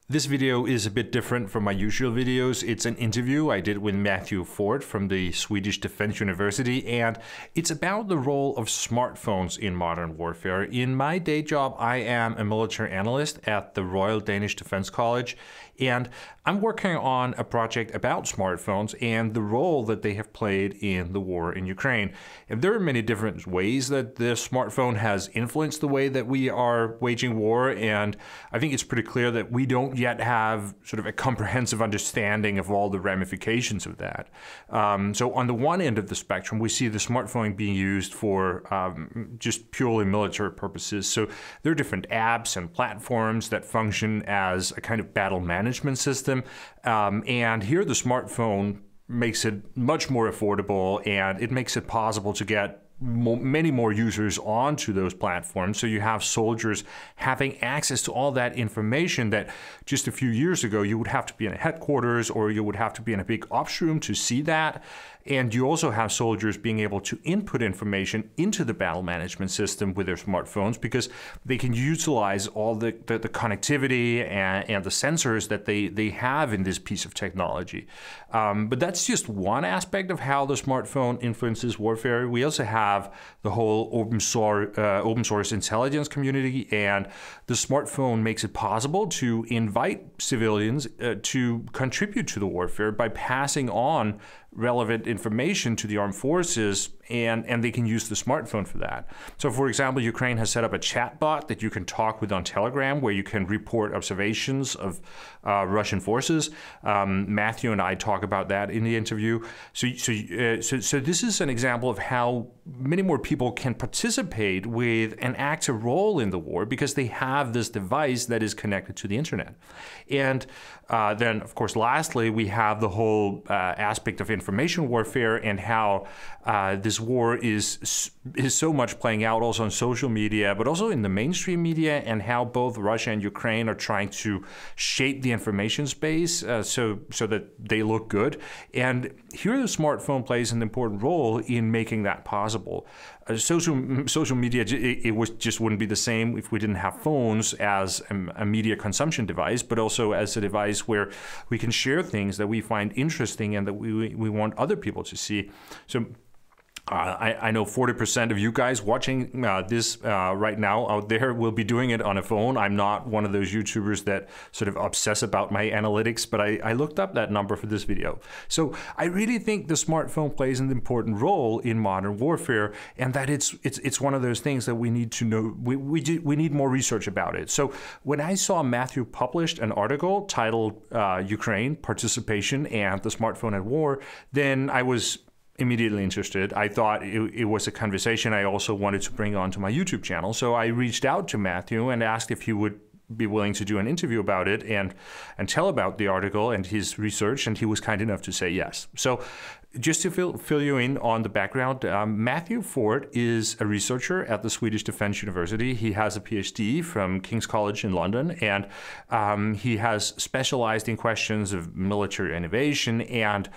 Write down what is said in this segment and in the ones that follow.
This video is a bit different from my usual videos. It's an interview I did with Matthew Ford from the Swedish Defense University, and it's about the role of smartphones in modern warfare. In my day job, I am a military analyst at the Royal Danish Defence College, and I'm working on a project about smartphones and the role that they have played in the war in Ukraine. And there are many different ways that the smartphone has influenced the way that we are waging war, and I think it's pretty clear that we don't yet have sort of a comprehensive understanding of all the ramifications of that. So on the one end of the spectrum, we see the smartphone being used for just purely military purposes. So there are different apps and platforms that function as a kind of battle management system. And here the smartphone makes it much more affordable, and it makes it possible to get many more users onto those platforms. So you have soldiers having access to all that information that just a few years ago you would have to be in a headquarters or you would have to be in a big ops room to see that. And you also have soldiers being able to input information into the battle management system with their smartphones because they can utilize all the connectivity and the sensors that they have in this piece of technology. But that's just one aspect of how the smartphone influences warfare. We also have the whole open source intelligence community, and the smartphone makes it possible to invite civilians to contribute to the warfare by passing on relevant information to the armed forces, and they can use the smartphone for that. So for example, Ukraine has set up a chat bot that you can talk with on Telegram where you can report observations of Russian forces. Matthew and I talk about that in the interview. So this is an example of how many more people can participate with an active role in the war because they have this device that is connected to the internet. And then, of course, lastly, we have the whole aspect of information warfare and how this war is so much playing out also on social media, but also in the mainstream media, and how both Russia and Ukraine are trying to shape the information space so that they look good. And here the smartphone plays an important role in making that possible. Social media, just wouldn't be the same if we didn't have phones as a media consumption device, but also as a device where we can share things that we find interesting and that we want other people to see. So I know 40% of you guys watching this right now out there will be doing it on a phone. I'm not one of those YouTubers that sort of obsess about my analytics, but I looked up that number for this video. So I really think the smartphone plays an important role in modern warfare, and that it's one of those things that we need to know. We need more research about it. So when I saw Matthew published an article titled Ukraine, Participation and the Smartphone at War, then I was immediately interested. I thought it was a conversation I also wanted to bring onto my YouTube channel. So I reached out to Matthew and asked if he would be willing to do an interview about it and tell about the article and his research, and he was kind enough to say yes. So just to fill you in on the background, Matthew Ford is a researcher at the Swedish Defense University. He has a PhD from King's College in London, and he has specialized in questions of military innovation and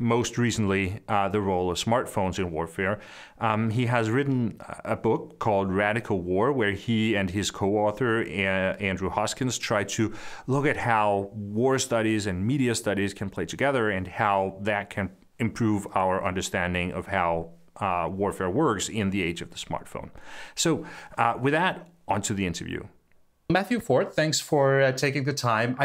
most recently, the role of smartphones in warfare. He has written a book called Radical War, where he and his co-author, Andrew Hoskins, try to look at how war studies and media studies can play together and how that can improve our understanding of how warfare works in the age of the smartphone. So with that, on to the interview. Matthew Ford, thanks for taking the time.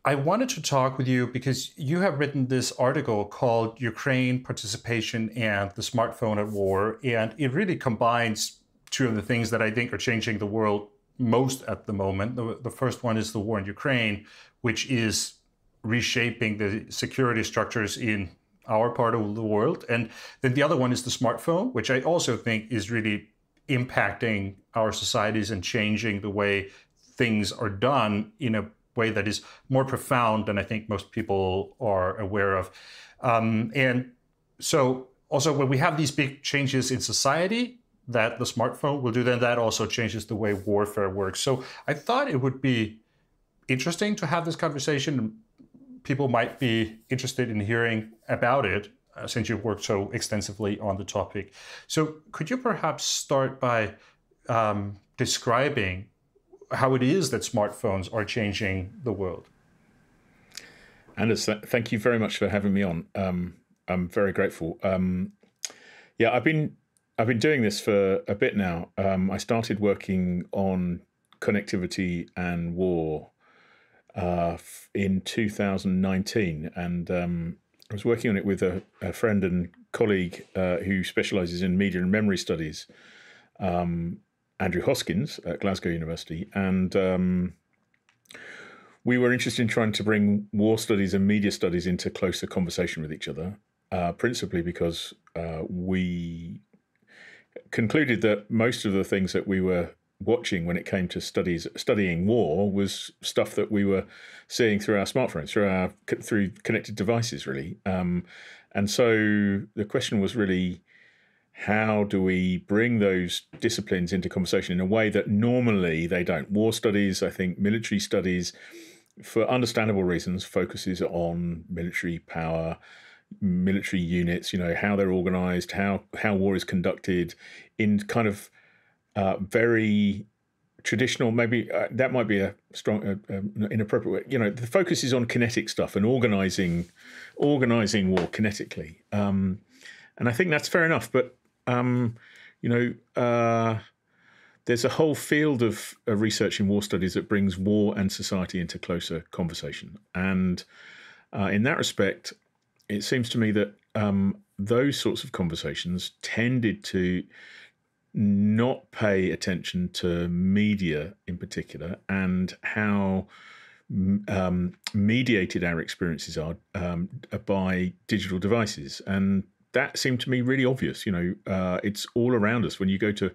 I wanted to talk with you because you have written this article called Ukraine, Participation and the Smartphone at War, and it really combines two of the things that I think are changing the world most at the moment. The first one is the war in Ukraine, which is reshaping the security structures in our part of the world. And then the other one is the smartphone, which I also think is really impacting our societies and changing the way things are done in a way that is more profound than I think most people are aware of. And so also when we have these big changes in society that the smartphone will do, then that also changes the way warfare works. So I thought it would be interesting to have this conversation. People might be interested in hearing about it since you've worked so extensively on the topic. So could you perhaps start by describing how it is that smartphones are changing the world? Anders, thank you very much for having me on. I'm very grateful. Yeah, I've been doing this for a bit now. I started working on connectivity and war in 2019, and I was working on it with a friend and colleague who specialises in media and memory studies, Andrew Hoskins at Glasgow University, and we were interested in trying to bring war studies and media studies into closer conversation with each other, principally because we concluded that most of the things that we were watching when it came to studying war was stuff that we were seeing through our smartphones, through connected devices, really. And so the question was really, how do we bring those disciplines into conversation in a way that normally they don't? War studies, I think, military studies, for understandable reasons, focuses on military power, military units, how they're organized, how war is conducted in kind of very traditional, maybe that might be a strong, inappropriate way. The focus is on kinetic stuff and organizing war kinetically. And I think that's fair enough. But, there's a whole field of research in war studies that brings war and society into closer conversation. And in that respect, it seems to me that those sorts of conversations tended to not pay attention to media in particular and how mediated our experiences are by digital devices. And that seemed to me really obvious. It's all around us. When you go to,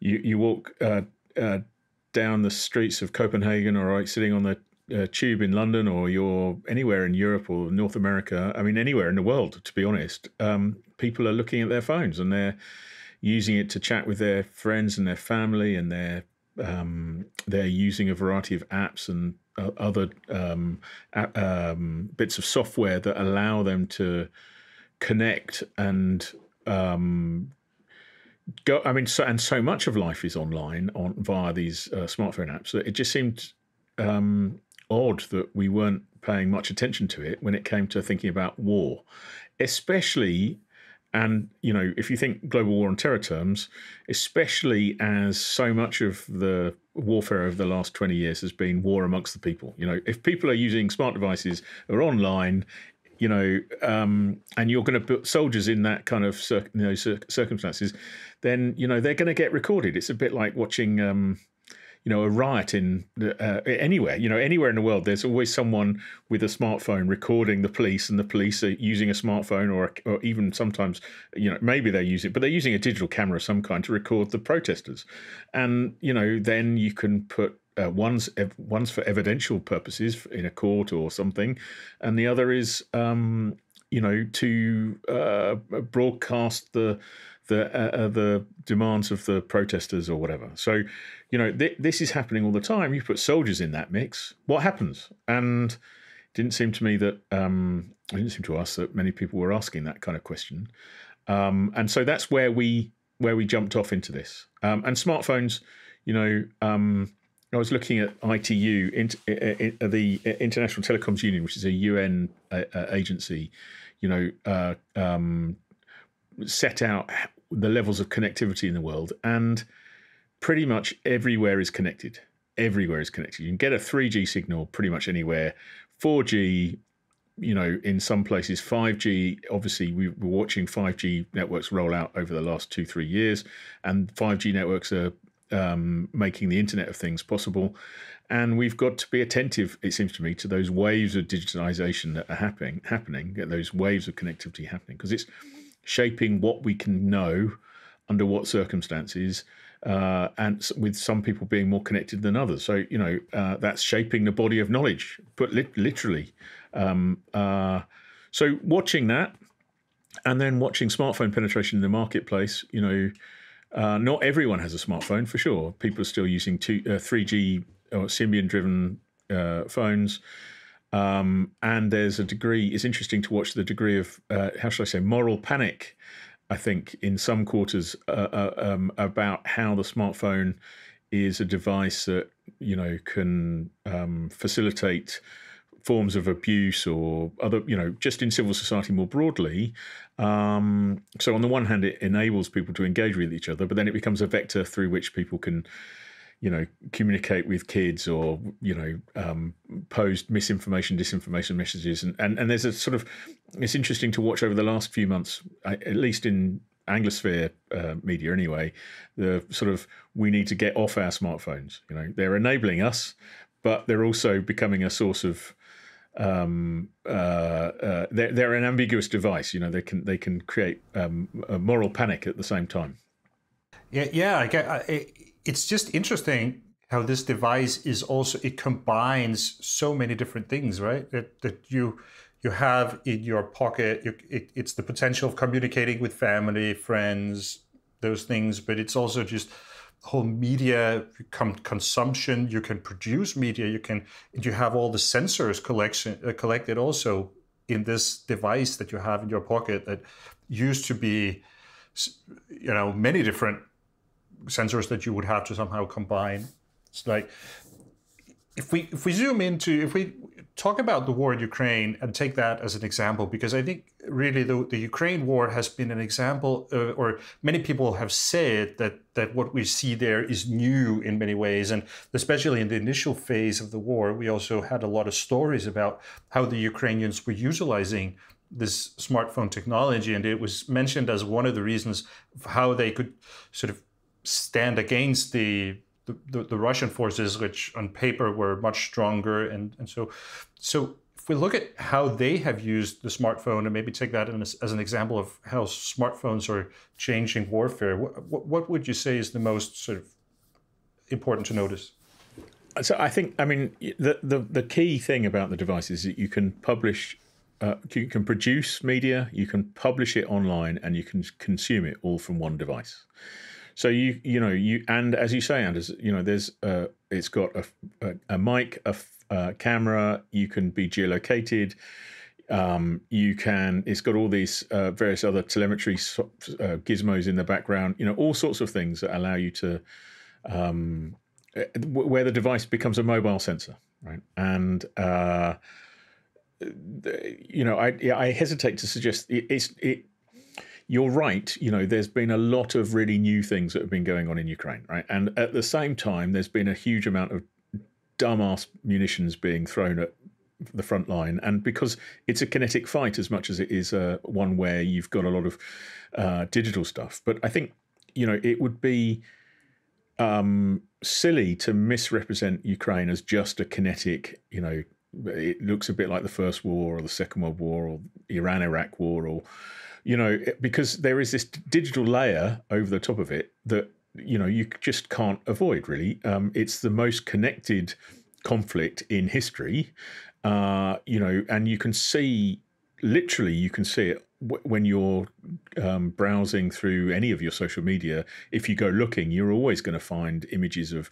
you walk down the streets of Copenhagen, or sitting on the tube in London, or you're anywhere in Europe or North America, I mean, anywhere in the world, to be honest, people are looking at their phones and they're using it to chat with their friends and their family, and they're using a variety of apps and other bits of software that allow them to connect and go. I mean, and so much of life is online via these smartphone apps that it just seemed odd that we weren't paying much attention to it when it came to thinking about war, especially. And, if you think global war on terror terms, especially as so much of the warfare over the last 20 years has been war amongst the people. If people are using smart devices or online, and you're going to put soldiers in that kind of circumstances, then, they're going to get recorded. It's a bit like watching a riot in anywhere, anywhere in the world. There's always someone with a smartphone recording the police, and the police are using a smartphone, or even sometimes, maybe they're using a digital camera of some kind to record the protesters. And, then you can put one's for evidential purposes in a court or something, and the other is, to broadcast the demands of the protesters or whatever. So, this is happening all the time. You put soldiers in that mix, what happens? And it didn't seem to me that, it didn't seem to us that many people were asking that kind of question. And so that's where we jumped off into this. And smartphones, I was looking at ITU, the International Telecoms Union, which is a UN agency, set out the levels of connectivity in the world, and pretty much everywhere is connected. Everywhere is connected. You can get a 3G signal pretty much anywhere. 4G, in some places. 5G, obviously, we were watching 5G networks roll out over the last 2-3 years, and 5G networks are making the Internet of Things possible. And we've got to be attentive, it seems to me, to those waves of digitalization that are happening, those waves of connectivity happening, because it's shaping what we can know under what circumstances, and with some people being more connected than others. So, that's shaping the body of knowledge, but literally. So watching that, and then watching smartphone penetration in the marketplace, not everyone has a smartphone, for sure. People are still using 3G or Symbian-driven phones. And there's a degree, it's interesting to watch the degree of, moral panic, I think, in some quarters about how the smartphone is a device that, can facilitate forms of abuse or other, just in civil society more broadly. So on the one hand, it enables people to engage with each other, but then it becomes a vector through which people can, communicate with kids or, post misinformation, disinformation messages. And there's a sort of, it's interesting to watch over the last few months, at least in Anglosphere media anyway, the sort of, we need to get off our smartphones. They're enabling us, but they're also becoming a source of, they're an ambiguous device. They can create a moral panic at the same time. It's just interesting how this device is also, it combines so many different things, right? That you have in your pocket. It's the potential of communicating with family, friends, those things, but it's also just whole media consumption. You can produce media. You have all the sensors collected also in this device that you have in your pocket that used to be, many different sensors that you would have to somehow combine. It's like, if we talk about the war in Ukraine and take that as an example, because I think really the Ukraine war has been an example, or many people have said that what we see there is new in many ways. And especially in the initial phase of the war, we also had a lot of stories about how the Ukrainians were utilizing this smartphone technology. And it was mentioned as one of the reasons of how they could sort of stand against the Russian forces, which on paper were much stronger. And so if we look at how they have used the smartphone and maybe take that as an example of how smartphones are changing warfare, what would you say is the most sort of important to notice? So I think, the key thing about the device is that you can publish, you can produce media, you can publish it online, and you can consume it all from one device. So and as you say, Anders, there's it's got a mic, a camera. You can be geolocated. It's got all these various other telemetry gizmos in the background. All sorts of things that allow you to, where the device becomes a mobile sensor, right? And I hesitate to suggest it. You're right. There's been a lot of really new things that have been going on in Ukraine, right? And at the same time, there's been a huge amount of dumbass munitions being thrown at the front line. And because it's a kinetic fight as much as it is one where you've got a lot of digital stuff. But I think, it would be silly to misrepresent Ukraine as just a kinetic, it looks a bit like the First War or the Second World War or Iran-Iraq War or, because there is this digital layer over the top of it that, you just can't avoid, really. It's the most connected conflict in history, and you can see, literally, you can see it when you're browsing through any of your social media. If you go looking, you're always going to find images of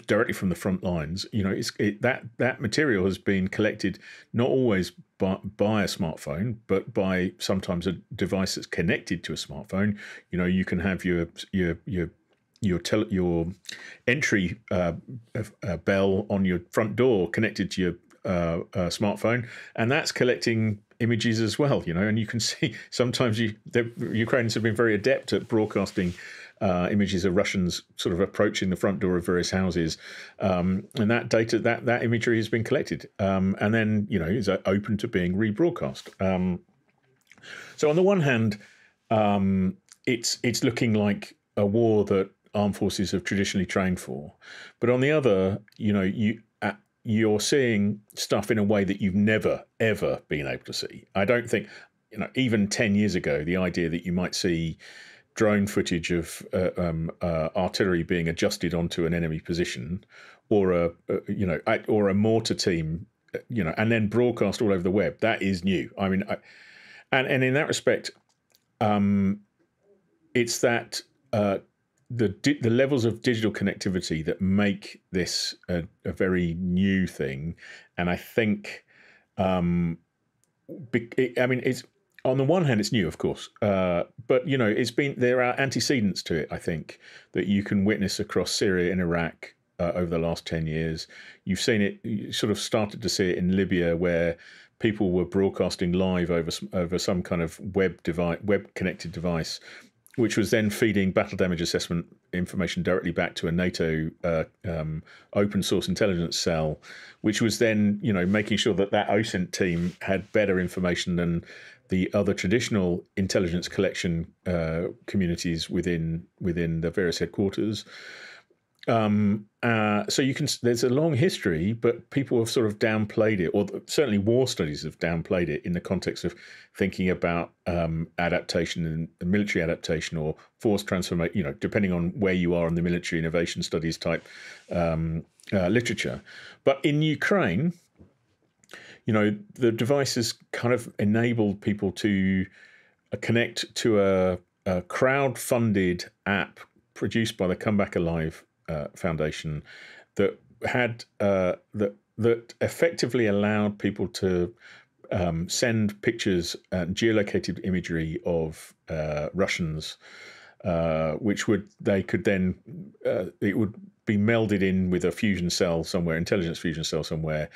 directly from the front lines. That material has been collected not always by a smartphone, but by sometimes a device that's connected to a smartphone. You can have your entry bell on your front door connected to your smartphone, and that's collecting images as well. And you can see sometimes the Ukrainians have been very adept at broadcasting images of Russians sort of approaching the front door of various houses, and that data, that imagery has been collected, and then is open to being rebroadcast. So on the one hand, it's looking like a war that armed forces have traditionally trained for, but on the other, you're seeing stuff in a way that you've never ever been able to see. I don't think, even 10 years ago, the idea that you might see drone footage of artillery being adjusted onto an enemy position, or a mortar team, and then broadcast all over the web, that is new. And in that respect, it's that the levels of digital connectivity that make this a very new thing, and I think, it's. On the one hand, it's new, of course, but there are antecedents to it, I think, that you can witness across Syria and Iraq, over the last 10 years. You've seen it, you sort of started to see it in Libya, where people were broadcasting live over some kind of web connected device, which was then feeding battle damage assessment information directly back to a NATO open source intelligence cell, which was then, making sure that OSINT team had better information than the other traditional intelligence collection communities within the various headquarters. So there's a long history, but people have sort of downplayed it, or certainly war studies have downplayed it in the context of thinking about adaptation and military adaptation or force transformation, depending on where you are in the military innovation studies type literature. But in Ukraine, the devices kind of enabled people to connect to a crowd-funded app produced by the Come Back Alive Foundation that had that effectively allowed people to send pictures and geolocated imagery of Russians, which it would be melded in with a fusion cell somewhere, intelligence fusion cell somewhere,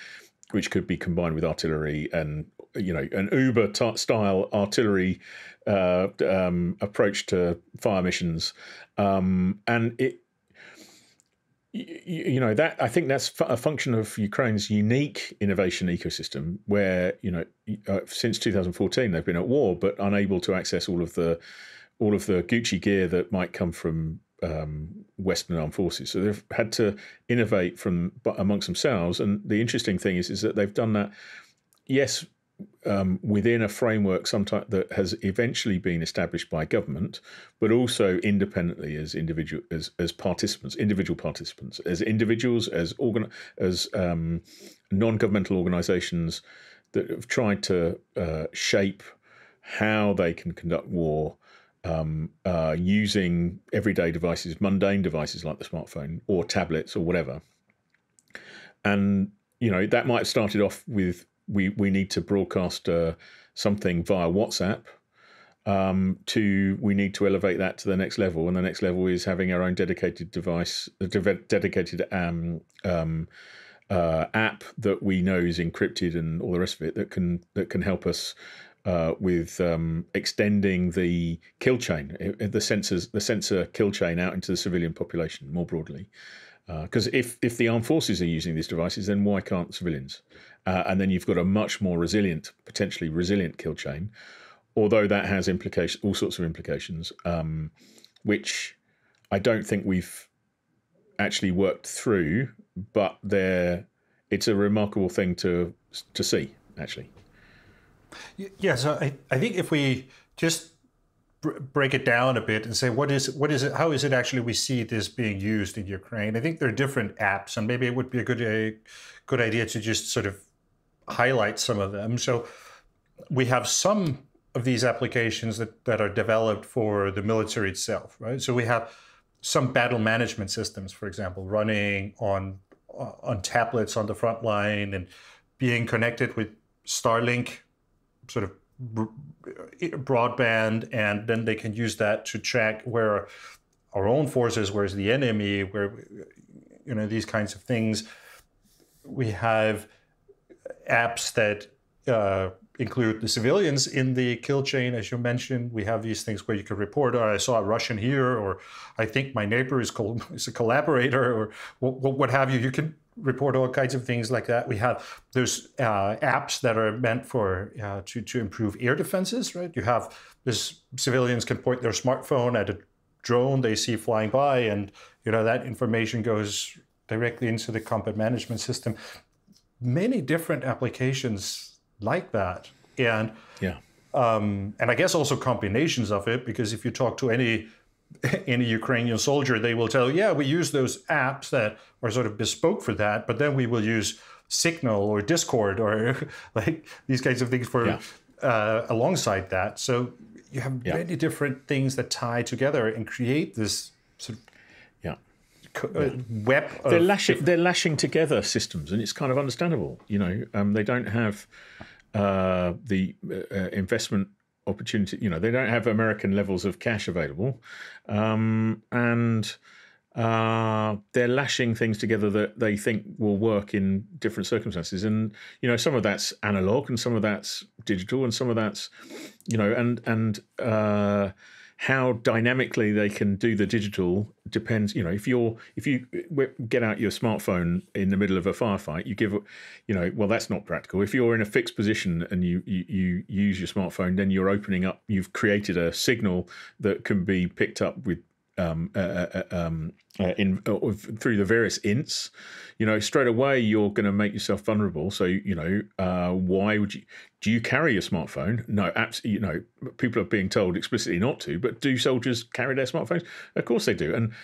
which could be combined with artillery and an Uber style artillery approach to fire missions, and it. That I think that's a function of Ukraine's unique innovation ecosystem, where since 2014 they've been at war but unable to access all of the Gucci gear that might come from Western armed forces. So they've had to innovate amongst themselves. And the interesting thing is that they've done that, yes, within a framework sometimes that has eventually been established by government, but also independently as individual participants, as individuals, as non-governmental organisations that have tried to shape how they can conduct war using everyday devices, mundane devices like the smartphone or tablets or whatever. And that might have started off with we need to broadcast something via WhatsApp, to we need to elevate that to the next level, and the next level is having our own dedicated device, dedicated app that we know is encrypted and all the rest of it that can help us with extending the kill chain, the sensor kill chain out into the civilian population more broadly. Because if the armed forces are using these devices, then why can't civilians? And then you've got a much more potentially resilient kill chain, although that has all sorts of implications, which I don't think we've actually worked through, but it's a remarkable thing to see, actually. Yeah, so I think if we just break it down a bit and say what is it, how is it actually we see this being used in Ukraine? I think there are different apps, and maybe it would be a good idea to just sort of highlight some of them. So we have some of these applications that are developed for the military itself, right? So we have some battle management systems, for example, running on tablets on the front line and being connected with Starlink, sort of broadband, and then they can use that to track where our own forces, where's the enemy, where these kinds of things. We have apps that include the civilians in the kill chain, as you mentioned. We have these things where you can report, I saw a Russian here, or I think my neighbor is a collaborator, or what have you. You can report all kinds of things like that. We have those apps that are meant for to improve air defenses, right? You have civilians can point their smartphone at a drone they see flying by, and that information goes directly into the combat management system. Many different applications like that, and I guess also combinations of it, because if you talk to any Ukrainian soldier, they will tell you, we use those apps that are sort of bespoke for that, but then we will use Signal or Discord or like these kinds of things for alongside that. So you have many different things that tie together and create this sort of web. They're lashing together systems, and it's kind of understandable. They don't have the investment opportunity. They don't have American levels of cash available, and they're lashing things together that they think will work in different circumstances. And, some of that's analog and some of that's digital and some of that's, how dynamically they can do the digital depends. If you get out your smartphone in the middle of a firefight, you give, well, that's not practical. If you're in a fixed position and you use your smartphone, then you've created a signal that can be picked up with through the various ints. Straight away you're going to make yourself vulnerable. So why would you? Do you carry your smartphone? No, absolutely. People are being told explicitly not to. But do soldiers carry their smartphones? Of course they do. And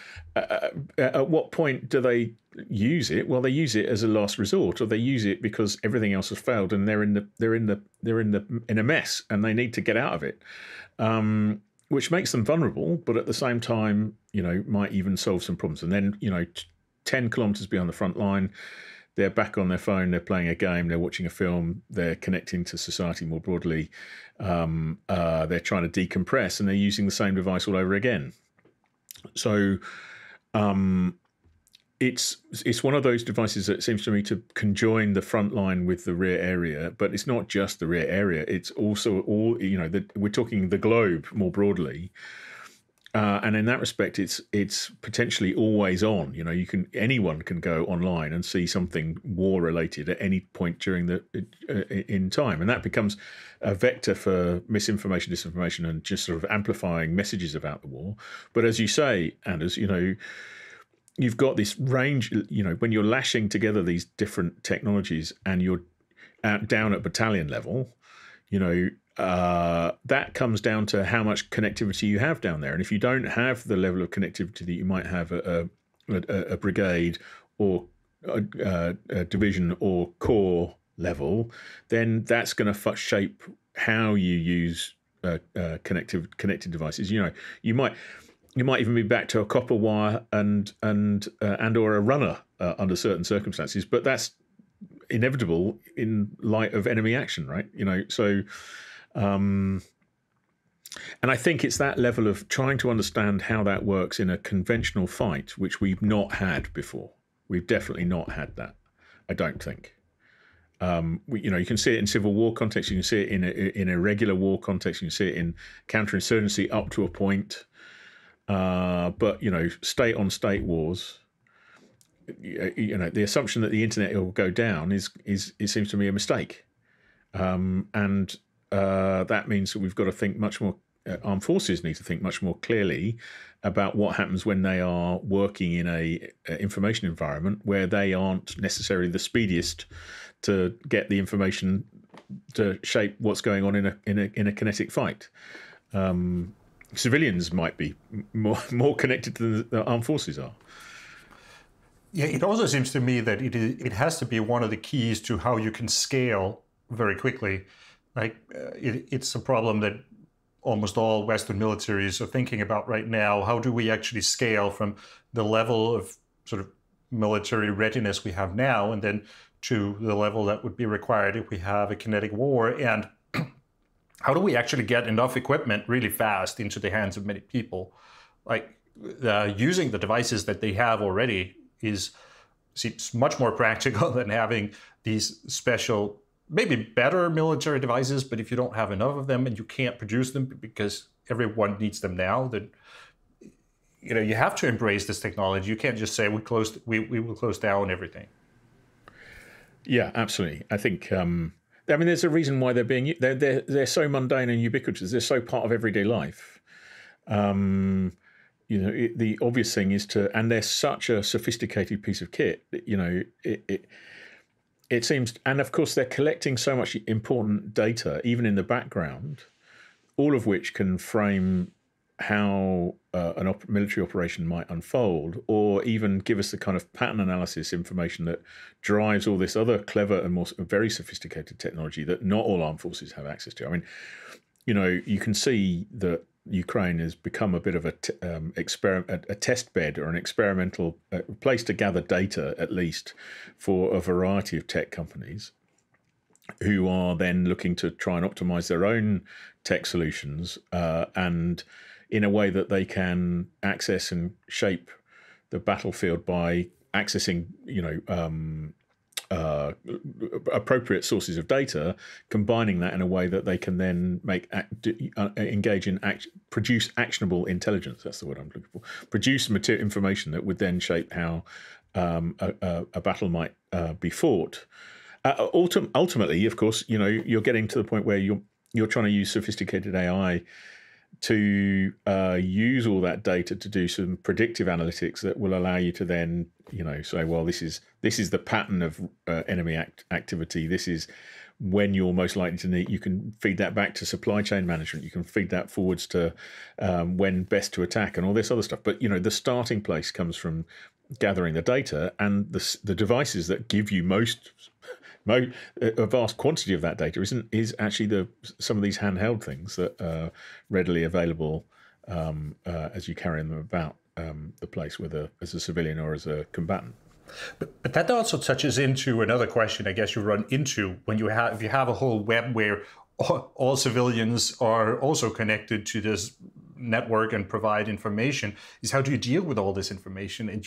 at what point do they use it? Well, they use it as a last resort, or they use it because everything else has failed and they're in a mess and they need to get out of it. Which makes them vulnerable, but at the same time, might even solve some problems. And then, 10 kilometers beyond the front line, they're back on their phone, they're playing a game, they're watching a film, they're connecting to society more broadly, they're trying to decompress, and they're using the same device all over again. So it's one of those devices that seems to me to conjoin the front line with the rear area, but it's not just the rear area. It's also we're talking the globe more broadly. And in that respect, it's potentially always on. Anyone can go online and see something war related at any point during in time, and that becomes a vector for misinformation, disinformation, and just sort of amplifying messages about the war. But as you say, Anders, you've got this range. When you're lashing together these different technologies and you're down at battalion level, that comes down to how much connectivity you have down there. And if you don't have the level of connectivity that you might have at a brigade or a division or corps level, then that's going to shape how you use connected devices. You might even be back to a copper wire and or a runner under certain circumstances, but that's inevitable in light of enemy action, right? So. And I think it's that level of trying to understand how that works in a conventional fight, which we've not had before. We've definitely not had that, I don't think. You can see it in civil war context. You can see it in a regular war context. You can see it in counterinsurgency up to a point. But state-on-state wars, the assumption that the internet will go down it seems to me a mistake. And that means that we've got to think much more. Armed forces need to think much more clearly about what happens when they are working in a information environment where they aren't necessarily the speediest to get the information to shape what's going on in a kinetic fight. Civilians might be more connected than the armed forces are. Yeah, it also seems to me that it has to be one of the keys to how you can scale very quickly. It's a problem that almost all Western militaries are thinking about right now. How do we actually scale from the level of sort of military readiness we have now and then to the level that would be required if we have a kinetic war? And how do we actually get enough equipment really fast into the hands of many people? Using the devices that they have already seems much more practical than having these special, maybe better military devices, but if you don't have enough of them and you can't produce them because everyone needs them now, then you have to embrace this technology. You can't just say we will close down everything. Yeah, absolutely. I think there's a reason why they're so mundane and ubiquitous. They're so part of everyday life. The obvious thing is and they're such a sophisticated piece of kit. It seems, and of course they're collecting so much important data, even in the background, all of which can frame how a military operation might unfold, or even give us the kind of pattern analysis information that drives all this other clever and more very sophisticated technology that not all armed forces have access to. I mean, you can see that Ukraine has become a bit of a test bed or an experimental place to gather data, at least, for a variety of tech companies who are then looking to try and optimize their own tech solutions and in a way that they can access and shape the battlefield by accessing, appropriate sources of data, combining that in a way that they can then produce actionable intelligence. That's the word I'm looking for. Produce information that would then shape how a battle might be fought. Ultimately, of course, you're getting to the point where you're trying to use sophisticated AI to use all that data to do some predictive analytics that will allow you to then, say, well, this is the pattern of enemy activity. This is when you're most likely to need. You can feed that back to supply chain management. You can feed that forwards to when best to attack and all this other stuff. But the starting place comes from gathering the data, and the devices that give you a vast quantity of that data is actually some of these handheld things that are readily available as you carry them about the place, whether as a civilian or as a combatant. But that also touches into another question I guess you run into when if you have a whole web where all civilians are also connected to this network and provide information, is how do you deal with all this information? And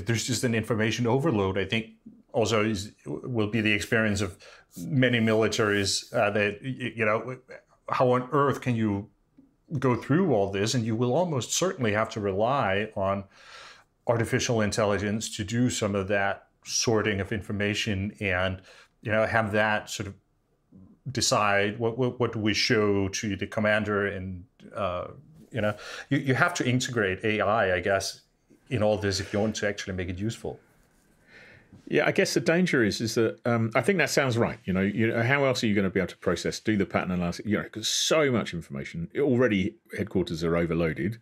there's just an information overload, I think. Also, will be the experience of many militaries that, how on earth can you go through all this? And you will almost certainly have to rely on artificial intelligence to do some of that sorting of information and, have that sort of decide what do we show to the commander. And, you have to integrate AI, I guess, in all this if you want to actually make it useful. Yeah, I guess the danger is that I think that sounds right. How else are you going to be able to do the pattern analysis? Because so much information already, headquarters are overloaded.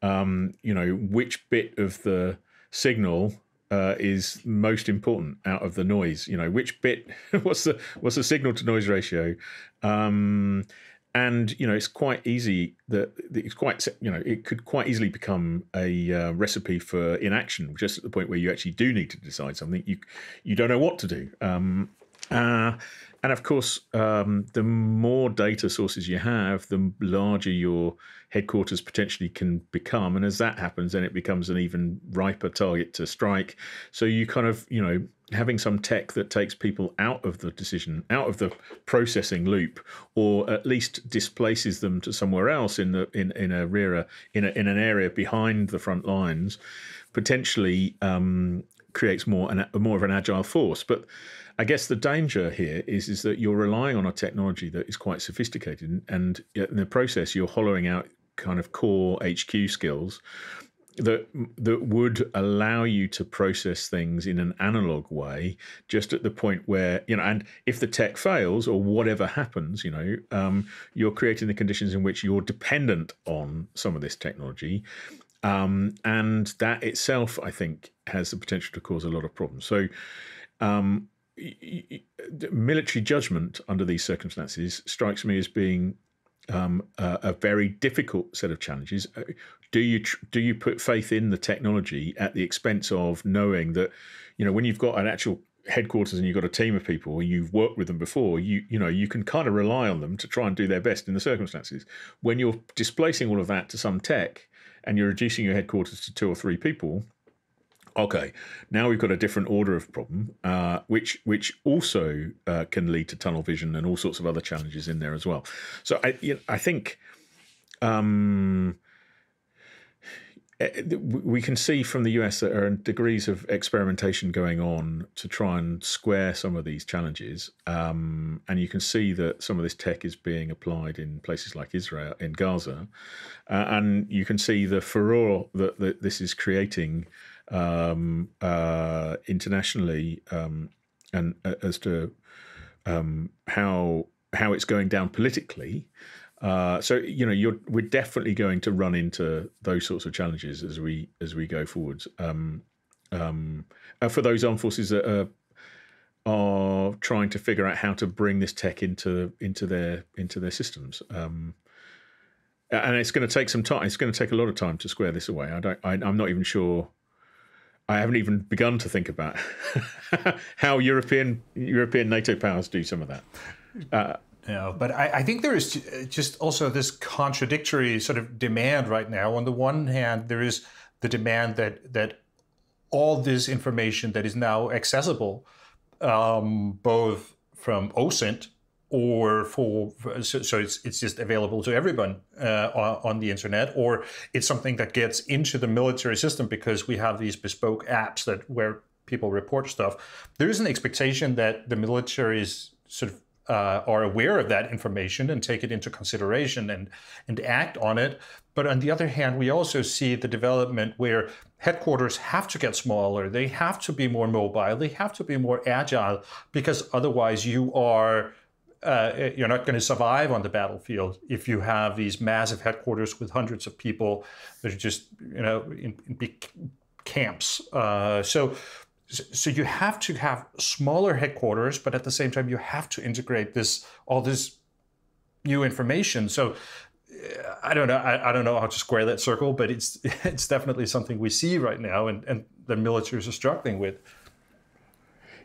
Which bit of the signal is most important out of the noise? Which bit? What's the signal to noise ratio? And it's quite easy it could quite easily become a recipe for inaction, just at the point where you actually do need to decide something. You don't know what to do. And of course, the more data sources you have, the larger your headquarters potentially can become. And as that happens, then it becomes an even riper target to strike. So you kind of, having some tech that takes people out of the processing loop, or at least displaces them to somewhere else in an area behind the front lines, potentially creates more of an agile force. But I guess the danger here is that you're relying on a technology that is quite sophisticated, and in the process you're hollowing out kind of core HQ skills that would allow you to process things in an analog way, just at the point where, and if the tech fails or whatever happens, you're creating the conditions in which you're dependent on some of this technology. And that itself, I think, has the potential to cause a lot of problems. So military judgment under these circumstances strikes me as being a very difficult set of challenges. Do you put faith in the technology at the expense of knowing that, when you've got an actual headquarters and you've got a team of people and you've worked with them before, you can kind of rely on them to try and do their best in the circumstances. When you're displacing all of that to some tech and you're reducing your headquarters to 2 or 3 people, okay, now we've got a different order of problem, which also can lead to tunnel vision and all sorts of other challenges in there as well. So I think we can see from the US that there are degrees of experimentation going on to try and square some of these challenges. And you can see that some of this tech is being applied in places like Israel, in Gaza. And you can see the furore that this is creating internationally, and as to how it's going down politically. So we're definitely going to run into those sorts of challenges as we go forwards. For those armed forces that are trying to figure out how to bring this tech into their systems. And it's going to take some time. It's going to take a lot of time to square this away. I'm not even sure. I haven't even begun to think about how European NATO powers do some of that. But I think there is just also this contradictory sort of demand right now. On the one hand, there is the demand that all this information that is now accessible, both from OSINT or so it's just available to everyone on the internet, or it's something that gets into the military system because we have these bespoke apps where people report stuff. There is an expectation that the military is sort of are aware of that information and take it into consideration and act on it. But on the other hand, we also see the development where headquarters have to get smaller, they have to be more mobile, they have to be more agile, because otherwise you're not going to survive on the battlefield if you have these massive headquarters with hundreds of people that are just in big camps. So you have to have smaller headquarters, but at the same time you have to integrate all this new information. So I don't know how to square that circle, but it's definitely something we see right now, and the militaries are struggling with.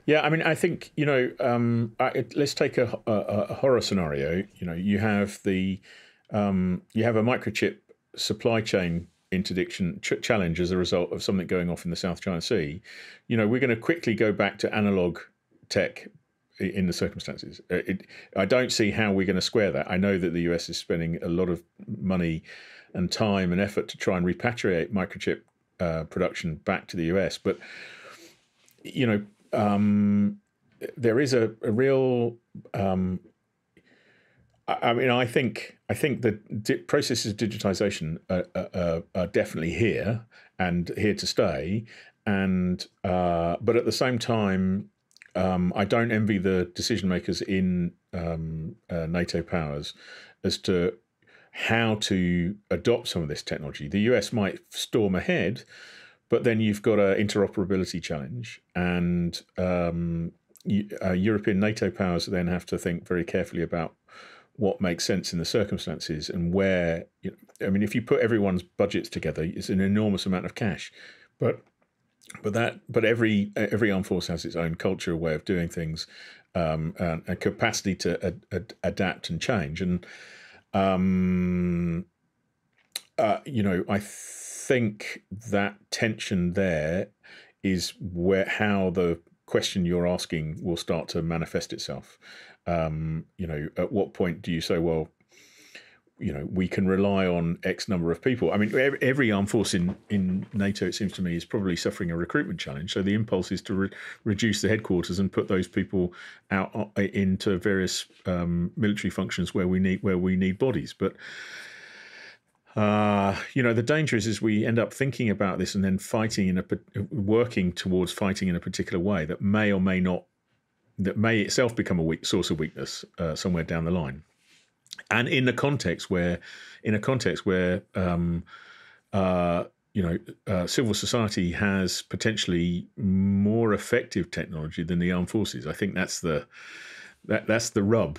Yeah, I mean, I think let's take a horror scenario. You have a microchip supply chain interdiction challenge as a result of something going off in the South China Sea. We're going to quickly go back to analog tech in the circumstances. I don't see how we're going to square that. I know that the US is spending a lot of money and time and effort to try and repatriate microchip production back to the US, but there is a real. I think the processes of digitization are definitely here and here to stay, and but at the same time, I don't envy the decision makers in NATO powers as to how to adopt some of this technology. The US might storm ahead, but then you've got an interoperability challenge, and European NATO powers then have to think very carefully about what makes sense in the circumstances and where. If you put everyone's budgets together, it's an enormous amount of cash, but every armed force has its own culture, way of doing things, and a capacity to adapt and change. And I think that tension there is how the question you're asking will start to manifest itself. At what point do you say, well, we can rely on X number of people? Every armed force in NATO, it seems to me, is probably suffering a recruitment challenge. So the impulse is to reduce the headquarters and put those people out into various military functions where we need bodies. But the danger is we end up thinking about this and then working towards fighting in a particular way that may or may not, that may itself become a source of weakness somewhere down the line. And in a context where civil society has potentially more effective technology than the armed forces. I think that's the rub.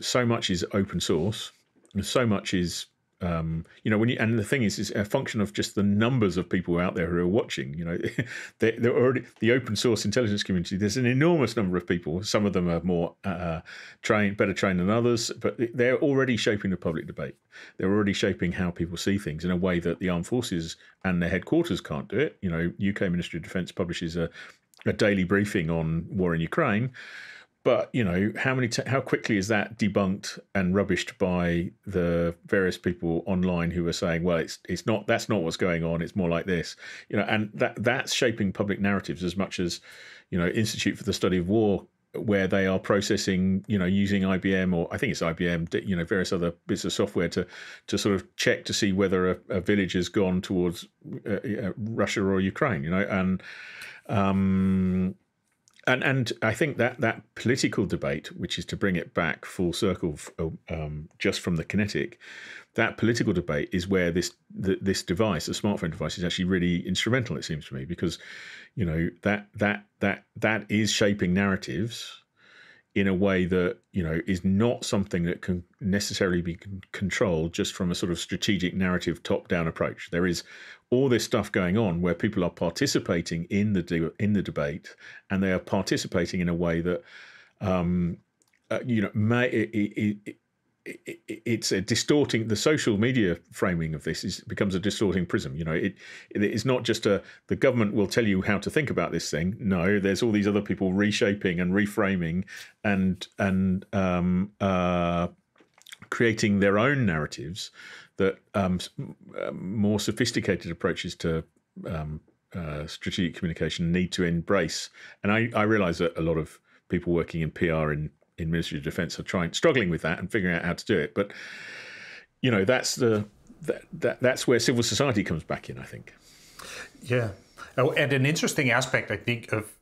So much is open source. So much is, and the thing is, it's a function of just the numbers of people out there who are watching. They're already the open source intelligence community. There's an enormous number of people. Some of them are more better trained than others, but they're already shaping the public debate. They're already shaping how people see things in a way that the armed forces and their headquarters can't do it. UK Ministry of Defence publishes a daily briefing on war in Ukraine. But how quickly is that debunked and rubbished by the various people online who are saying, well, that's not what's going on. It's more like this, and that's shaping public narratives as much as, Institute for the Study of War, where they are processing, using IBM, or I think it's IBM, various other bits of software to sort of check to see whether a village has gone towards Russia or Ukraine, And I think that political debate, which is to bring it back full circle, just from the kinetic, that political debate is where this device, the smartphone device, is actually really instrumental. It seems to me, because that is shaping narratives in a way that is not something that can necessarily be controlled just from a sort of strategic narrative top-down approach. There is all this stuff going on where people are participating in the debate, and they are participating in a way that it's a distorting, the social media framing of this becomes a distorting prism. It's not just the government will tell you how to think about this thing. No, there's all these other people reshaping and reframing and creating their own narratives that more sophisticated approaches to strategic communication need to embrace. And I realize that a lot of people working in PR in Ministry of Defense are struggling with that and figuring out how to do it. But that's where civil society comes back in, I think. Yeah. Oh, and an interesting aspect, I think, of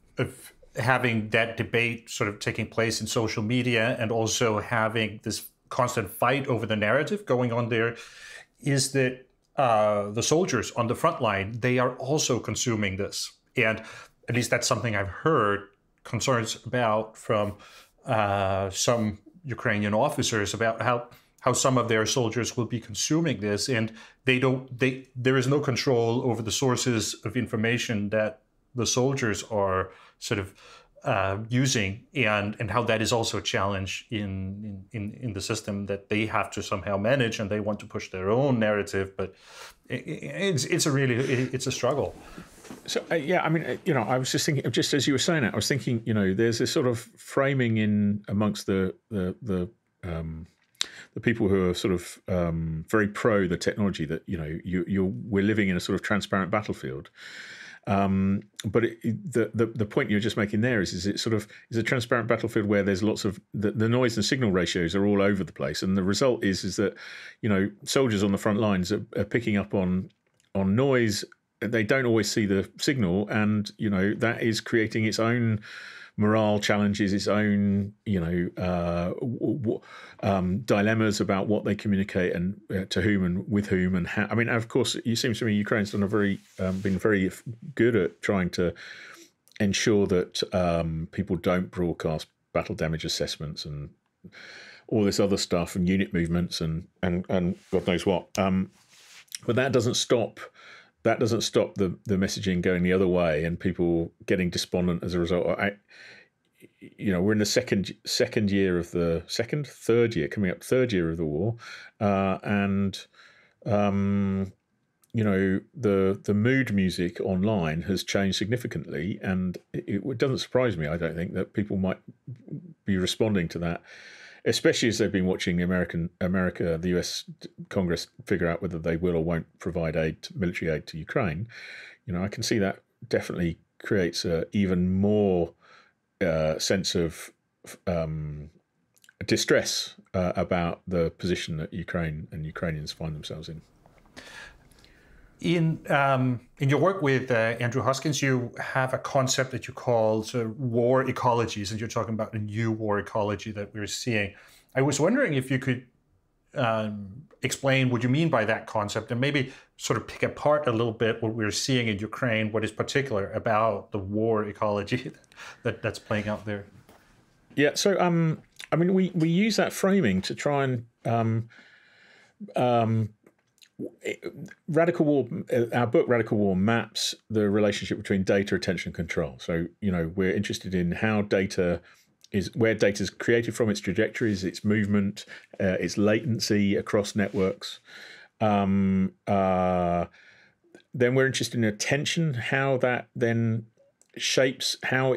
having that debate sort of taking place in social media and also having this constant fight over the narrative going on there is that the soldiers on the front line, they are also consuming this. And at least that's something I've heard concerns about from some Ukrainian officers about how some of their soldiers will be consuming this, and there is no control over the sources of information that the soldiers are sort of using, and how that is also a challenge in the system that they have to somehow manage, and they want to push their own narrative, but it's a struggle. So I was just thinking, just as you were saying that, I was thinking, there's this sort of framing in amongst the people who are sort of very pro the technology that we're living in a sort of transparent battlefield. But the point you're just making there is it sort of is a transparent battlefield where there's lots of the noise and signal ratios are all over the place, and the result is that soldiers on the front lines are picking up on noise. They don't always see the signal, and that is creating its own morale challenges, its own dilemmas about what they communicate and to whom and with whom and how. I mean, of course, it seems to me Ukraine's done been very good at trying to ensure that people don't broadcast battle damage assessments and all this other stuff and unit movements and God knows what. But that doesn't stop. That doesn't stop the messaging going the other way and people getting despondent as a result. We're in the third year of the war, and the mood music online has changed significantly, and it doesn't surprise me. I don't think that people might be responding to that, especially as they've been watching the US Congress figure out whether they will or won't provide military aid to Ukraine. I can see that definitely creates a even more sense of distress about the position that Ukraine and Ukrainians find themselves in. In your work with Andrew Hoskins, you have a concept that you call war ecologies, and you're talking about a new war ecology that we're seeing. I was wondering if you could explain what you mean by that concept, and maybe sort of pick apart a little bit what we're seeing in Ukraine, what is particular about the war ecology that's playing out there. Yeah, so we use that framing to try and Radical War, our book Radical War maps the relationship between data, attention, and control. So, we're interested in how where data is created from, its trajectories, its movement, its latency across networks. Then we're interested in attention, how that then shapes, how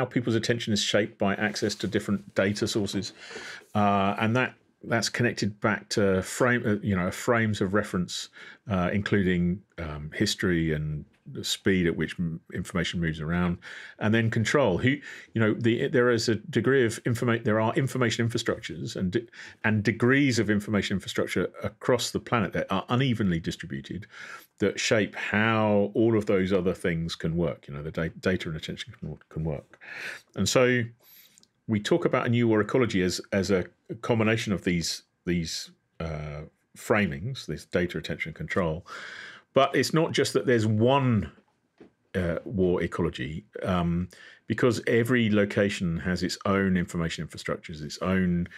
people's attention is shaped by access to different data sources, and that's connected back to frames of reference, including history and the speed at which information moves around, and then control. There is a degree of there are information infrastructures and degrees of information infrastructure across the planet that are unevenly distributed, that shape how all of those other things can work. The data and attention can work, and so we talk about a new war ecology as a combination of these framings, this data, attention, control. But it's not just that there's one war ecology, because every location has its own information infrastructures, its own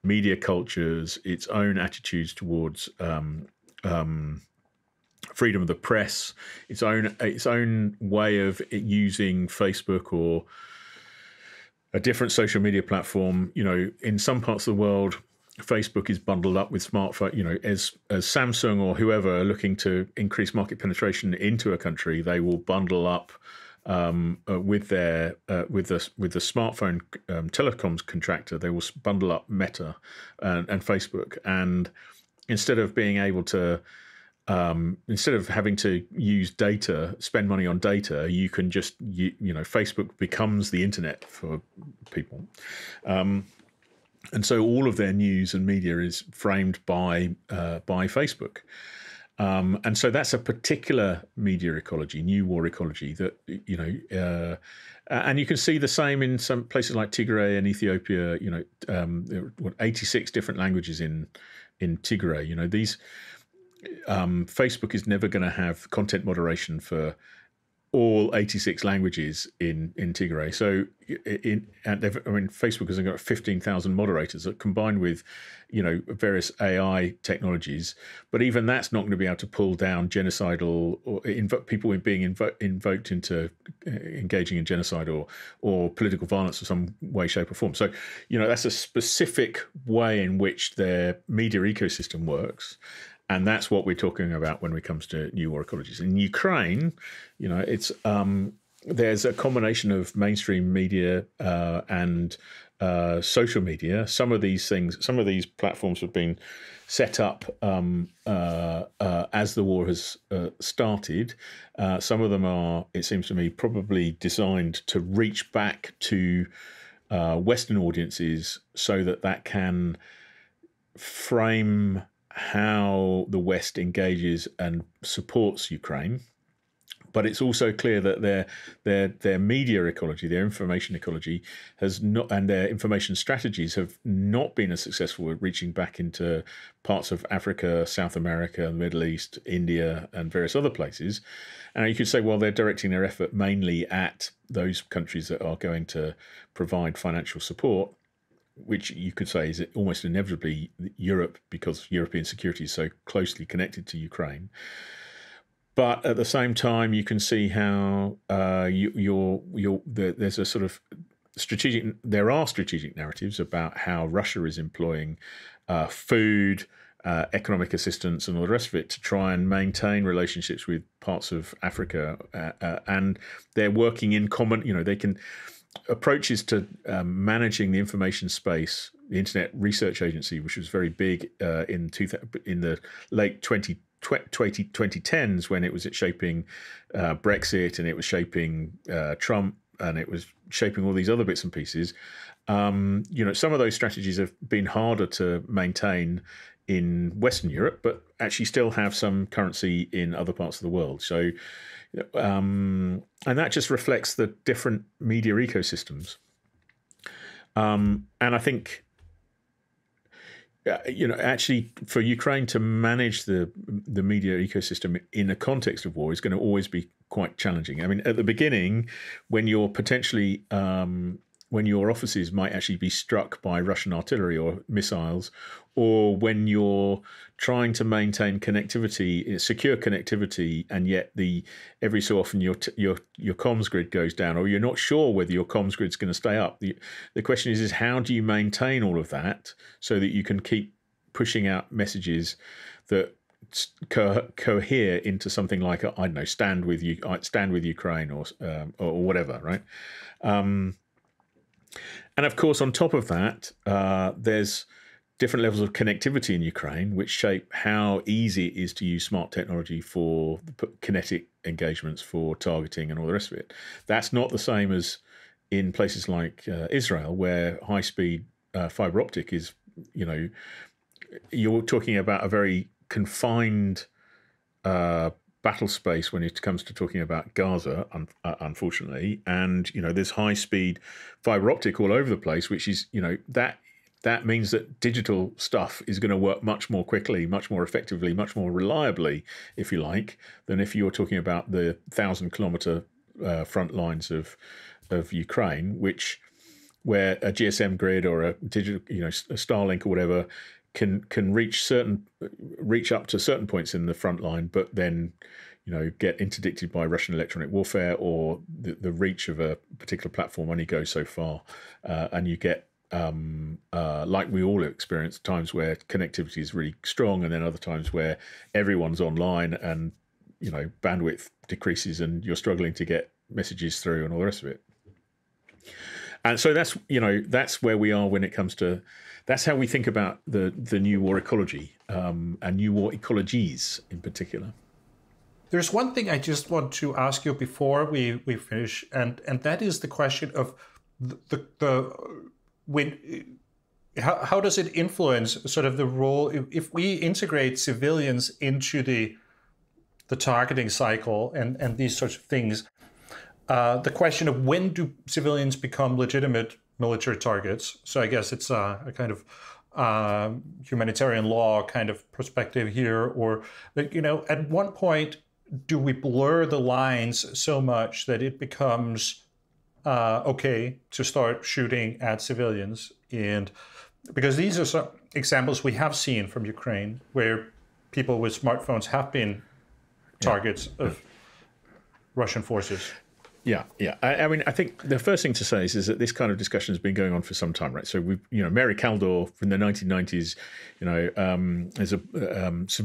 media cultures, its own attitudes towards freedom of the press, its own way of using Facebook or a different social media platform. In some parts of the world, Facebook is bundled up with smartphone, as Samsung or whoever are looking to increase market penetration into a country, they will bundle up with the smartphone telecoms contractor. They will bundle up Meta and Facebook, and instead of being able to instead of having to use data, spend money on data, you can just Facebook becomes the internet for people. And so all of their news and media is framed by Facebook. And so that's a particular media ecology, new war ecology that, and you can see the same in some places like Tigray and Ethiopia. There are 86 different languages in Tigray. These Facebook is never going to have content moderation for all 86 languages in Tigray. So Facebook has got 15,000 moderators that combined with, various AI technologies. But even that's not going to be able to pull down genocidal or people being invoked into engaging in genocide or political violence of some way, shape or form. So, that's a specific way in which their media ecosystem works. And that's what we're talking about when it comes to new war ecologies. In Ukraine, it's there's a combination of mainstream media and social media. Some of these platforms have been set up as the war has started. Some of them are, it seems to me, probably designed to reach back to Western audiences so that can frame how the West engages and supports Ukraine. But it's also clear that their media ecology, their information ecology, has not, and their information strategies have not been as successful at reaching back into parts of Africa, South America, the Middle East, India, and various other places. And you could say, well, they're directing their effort mainly at those countries that are going to provide financial support, which you could say is almost inevitably Europe, because European security is so closely connected to Ukraine. But at the same time, you can see how there's a sort of there are strategic narratives about how Russia is employing food, economic assistance, and all the rest of it to try and maintain relationships with parts of Africa, and they're working in common. They can. Approaches to managing the information space, the Internet Research Agency, which was very big in the late 2010s when it was shaping Brexit, and it was shaping Trump, and it was shaping all these other bits and pieces. Some of those strategies have been harder to maintain in Western Europe, but actually still have some currency in other parts of the world. So. And that just reflects the different media ecosystems. And I think, actually for Ukraine to manage the media ecosystem in a context of war is going to always be quite challenging. I mean, at the beginning, when you're potentially when your offices might actually be struck by Russian artillery or missiles, or when you're trying to maintain connectivity, secure connectivity, and yet every so often your comms grid goes down, or you're not sure whether your comms grid's going to stay up. The question is how do you maintain all of that so that you can keep pushing out messages that cohere into something like stand with Ukraine or whatever, right? And of course, on top of that, there's different levels of connectivity in Ukraine, which shape how easy it is to use smart technology for kinetic engagements, for targeting, and all the rest of it. That's not the same as in places like Israel, where high-speed fiber optic is, you're talking about a very confined battle space when it comes to talking about Gaza, unfortunately. And, there's high-speed fiber optic all over the place, which is, that means that digital stuff is going to work much more quickly, much more effectively, much more reliably, if you like, than if you're talking about the 1,000-kilometer front lines of Ukraine, where a GSM grid or a digital, a Starlink or whatever can reach up to certain points in the front line, but then get interdicted by Russian electronic warfare, or the reach of a particular platform only goes so far, and you get like we all experience, times where connectivity is really strong, and then other times where everyone's online and bandwidth decreases and you're struggling to get messages through and all the rest of it. And so that's where we are when it comes to, that's how we think about the new war ecology, and new war ecologies in particular. There's one thing I just want to ask you before we finish, and that is the question of how does it influence sort of the role if we integrate civilians into the targeting cycle and these sorts of things. The question of when do civilians become legitimate military targets? So I guess it's a kind of humanitarian law kind of perspective here, or at one point do we blur the lines so much that it becomes okay to start shooting at civilians? And because these are some examples we have seen from Ukraine where people with smartphones have been targets of Russian forces. Yeah. I mean, I think the first thing to say is that this kind of discussion has been going on for some time, right? So we've, Mary Kaldor from the 1990s, there's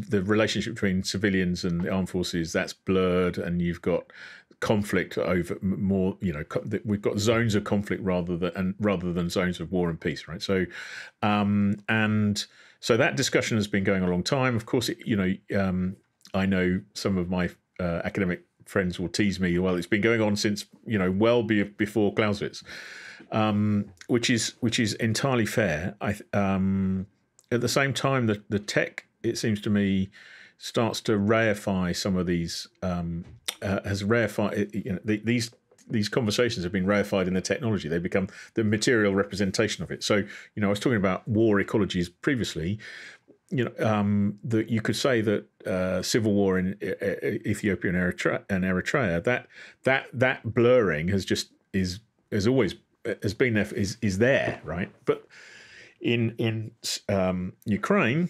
the relationship between civilians and the armed forces that's blurred, and you've got conflict over more, we've got zones of conflict rather than zones of war and peace, right? So, and so that discussion has been going on a long time. Of course, I know some of my academic friends will tease me. Well, it's been going on since before Clausewitz, which is entirely fair. At the same time, the tech, it seems to me, starts to reify some of these. Has reified. These conversations have been reified in the technology. They become the material representation of it. So I was talking about war ecologies previously. That you could say that civil war in Ethiopia and Eritrea, that blurring has been there, is there, right? But in Ukraine,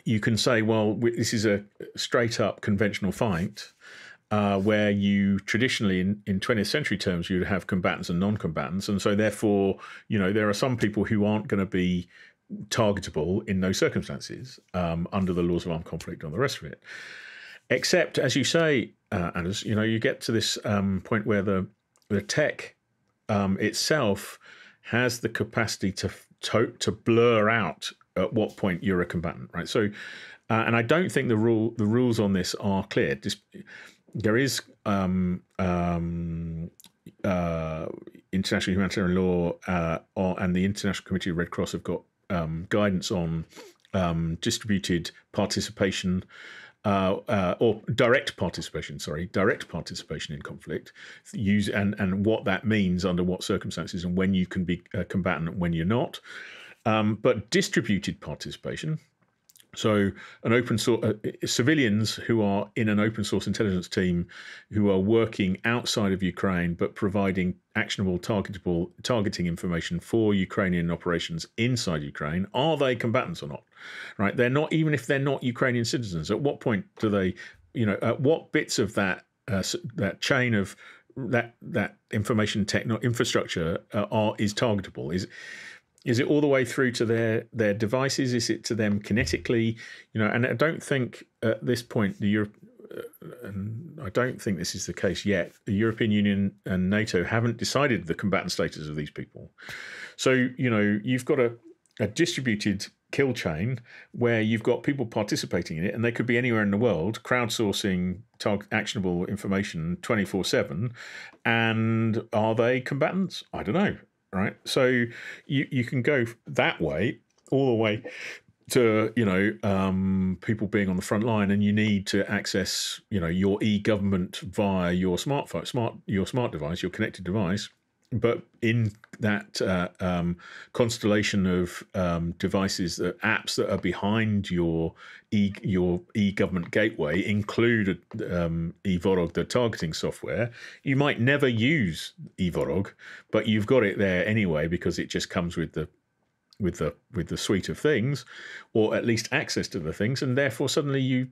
you can say, well, this is a straight up conventional fight, where you traditionally in 20th century terms you'd have combatants and non-combatants, and so therefore there are some people who aren't going to be targetable in those circumstances under the laws of armed conflict and the rest of it. Except, as you say, Anders, you get to this point where the tech itself has the capacity to blur out at what point you're a combatant, right? So, and I don't think the rules on this are clear. There is international humanitarian law, and the International Committee of Red Cross have got guidance on distributed participation or direct participation in conflict, and what that means under what circumstances and when you can be a combatant and when you're not. But distributed participation, so an open source civilians who are in an open source intelligence team who are working outside of Ukraine but providing actionable, targeting information for Ukrainian operations inside Ukraine, are they combatants or not? Right? They're not, even if they're not Ukrainian citizens. At what point do they, at what bits of that chain of that information infrastructure is targetable? Is it all the way through to their devices? Is it to them kinetically? And I don't think at this point and I don't think this is the case yet, the European Union and NATO haven't decided the combatant status of these people. So, you've got a distributed kill chain where you've got people participating in it, and they could be anywhere in the world, crowdsourcing actionable information 24/7. And are they combatants? I don't know. Right, so you can go that way, all the way to people being on the front line, and you need to access your e-government via your smartphone, your smart device, your connected device. But in that constellation of devices, apps that are behind your e-government gateway include eVorog, the targeting software. You might never use eVorog, but you've got it there anyway because it just comes with the the suite of things, or at least access to the things, and therefore suddenly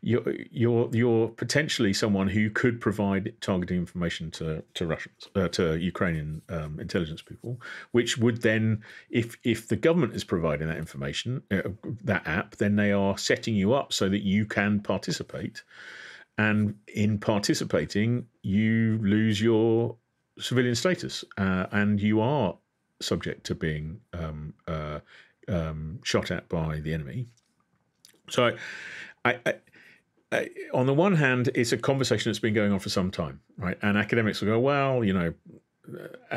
you're potentially someone who could provide targeting information to Russians, to Ukrainian intelligence people, which would then, if the government is providing that information, that app, then they are setting you up so that you can participate, and in participating, you lose your civilian status, and you are subject to being shot at by the enemy. So, I, on the one hand, it's a conversation that's been going on for some time, right? And academics will go, well,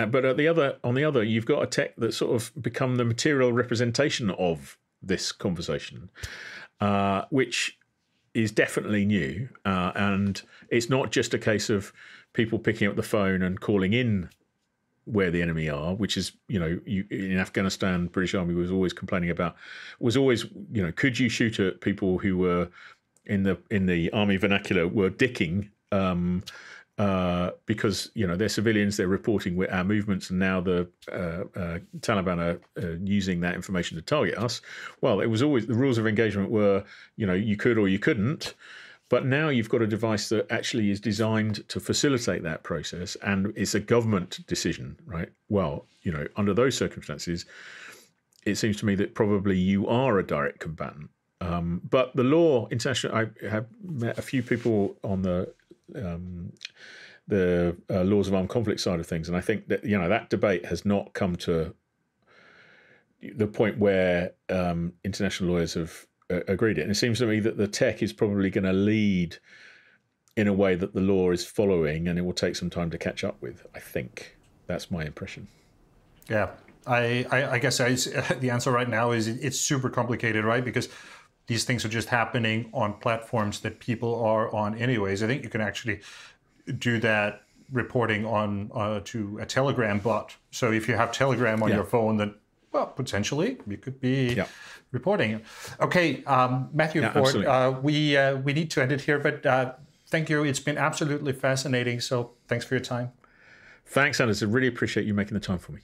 but on the other, you've got a tech that's sort of become the material representation of this conversation, which is definitely new, and it's not just a case of people picking up the phone and calling in where the enemy are, which is, in Afghanistan, British Army was always complaining about, could you shoot at people who were in the army vernacular were dicking, because they're civilians, they're reporting our movements, and now the Taliban are using that information to target us. Well, it was always, the rules of engagement were, you could or you couldn't. But now you've got a device that actually is designed to facilitate that process, and it's a government decision, right? Well, under those circumstances, it seems to me that probably you are a direct combatant. But the law, international, I have met a few people on the laws of armed conflict side of things, and I think that that debate has not come to the point where international lawyers have agreed it. And it seems to me that the tech is probably going to lead in a way that the law is following, and it will take some time to catch up with. I think that's my impression. Yeah, I guess the answer right now is it's super complicated, right? Because these things are just happening on platforms that people are on anyways. I think you can actually do that reporting on to a Telegram bot. So if you have Telegram on your phone, then potentially you could be reporting. Okay, Matthew Ford, we need to end it here, but thank you. It's been absolutely fascinating. So thanks for your time. Thanks, Anders. I really appreciate you making the time for me.